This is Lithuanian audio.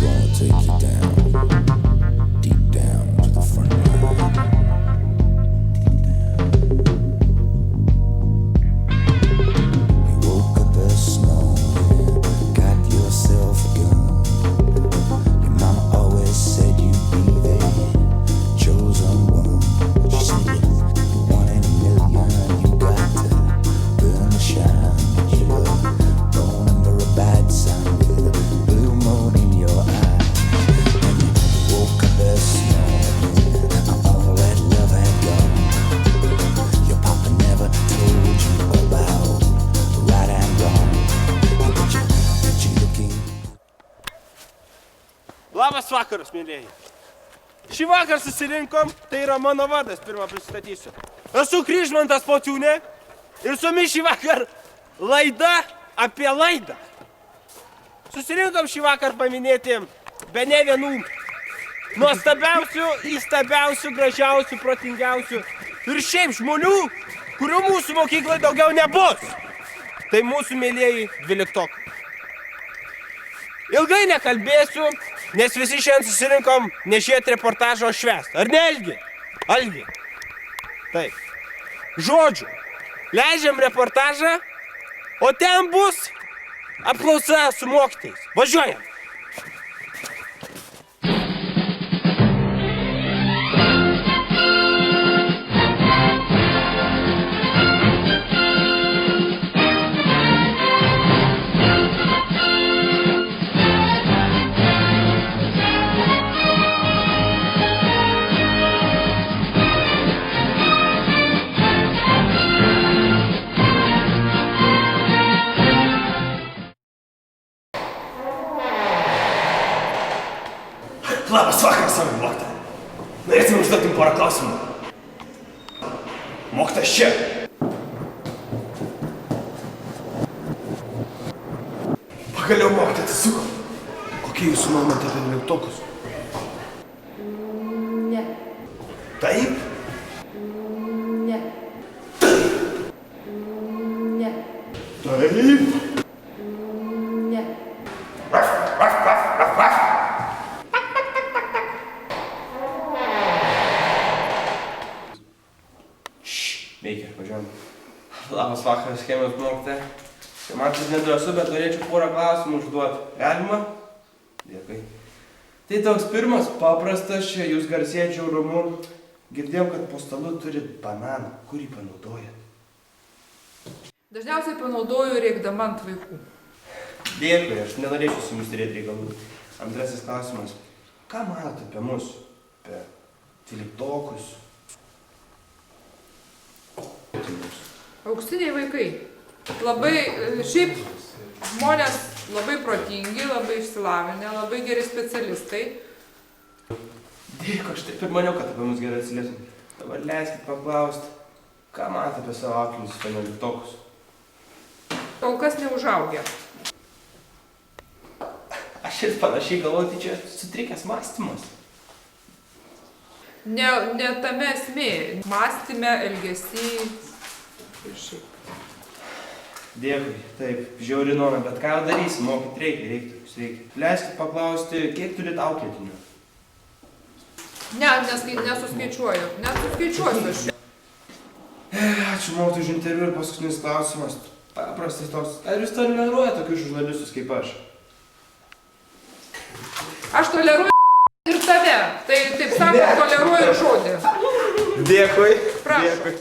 Gonna take you down, deep down to the front line. You woke up this morning, got yourself a gun. Your mama always said you'd be the chosen one. She said you're one in a million, you got to burn the shine. You were born under a bad sign with a blue moon in your eye. And you woke up this morning, all that love had gone. Your papa never told you about right and wrong. But you looking. Labas vakaras, mėlėjai. Šį vakar susirinkom, tai yra mano vardas, pirmą pristatysiu. Esu Kryžmantas Pociūnė ir su mumis šį vakar laida apie laidą. Susirinkom šį vakar paminėti bene vienų nuostabiausių, įstabiausių, gražiausių, protingiausių ir šiaip žmonių, kurių mūsų mokykloje daugiau nebus. Tai mūsų mėlėjai dvyliktokai. Ilgai nekalbėsiu, nes visi šiandien susirinkom nežiūrėti reportažo švęst. Ar ne, Algi? Algi. Taip. Žodžiu, leidžiam reportažą, o ten bus apklausa su mokytojais. Važiuojam. Labas vakaras, savo mokytoja. Norėsime užduoti jums porą klausimų. Mokytojas čia. Pagaliau mokytoja atsisuko. Kokie jūsų nuomonė apie dvyliktokus? Ne. Taip? Ne. Ne. Taip? Ne. Veikia, važiuojam. Labas vakaras, chemijos mokytoja. Man tas nedrąsu, bet norėčiau porą klausimų užduoti. Galima? Dėkui. Tai toks pirmas, paprastas čia, jūs garsėjat žiaurumu. Girdėjau, kad po stalu turit bananą. Kur jį panaudojat? Dažniausiai panaudoju rėkdama ant vaikų. Dėkui, aš nenorėčiau su jumis turėti reikalų. Antrasis klausimas. Ką manote apie mus? Apie dvyliktokus? Auksiniai vaikai. Labai, šiaip žmonės labai protingi, labai išsilavinę, labai geri specialistai. Dėkui, aš taip ir maniau, kad apie mus gerai atsiliesim. Dabar leiskit paklausti, ką matote apie savo akinius dvyliktokus? Kol kas neužaugę. Aš ir panašiai galvoju, tai čia sutrikęs mąstymas. Ne tame esmė. Mąstyme, elgesy ir šiaip. Dėkui, taip, žiauri nuomonė, bet ką jau darysim, mokyt reikia. Leiskit paklausti, kiek turit auklėtinių? Nesuskaičiuoju. Nesuskaičiuosiu aš. Ačiū mokytojui už interviu ir paskutinis klausimas. Paprastas toks. Ar jūs toleruojate tokius žurnalistus kaip aš? Aš toleruoju ir tave. Tai taip sakant, toleruoju žodį. Dėkui. Prašom. Dėkui.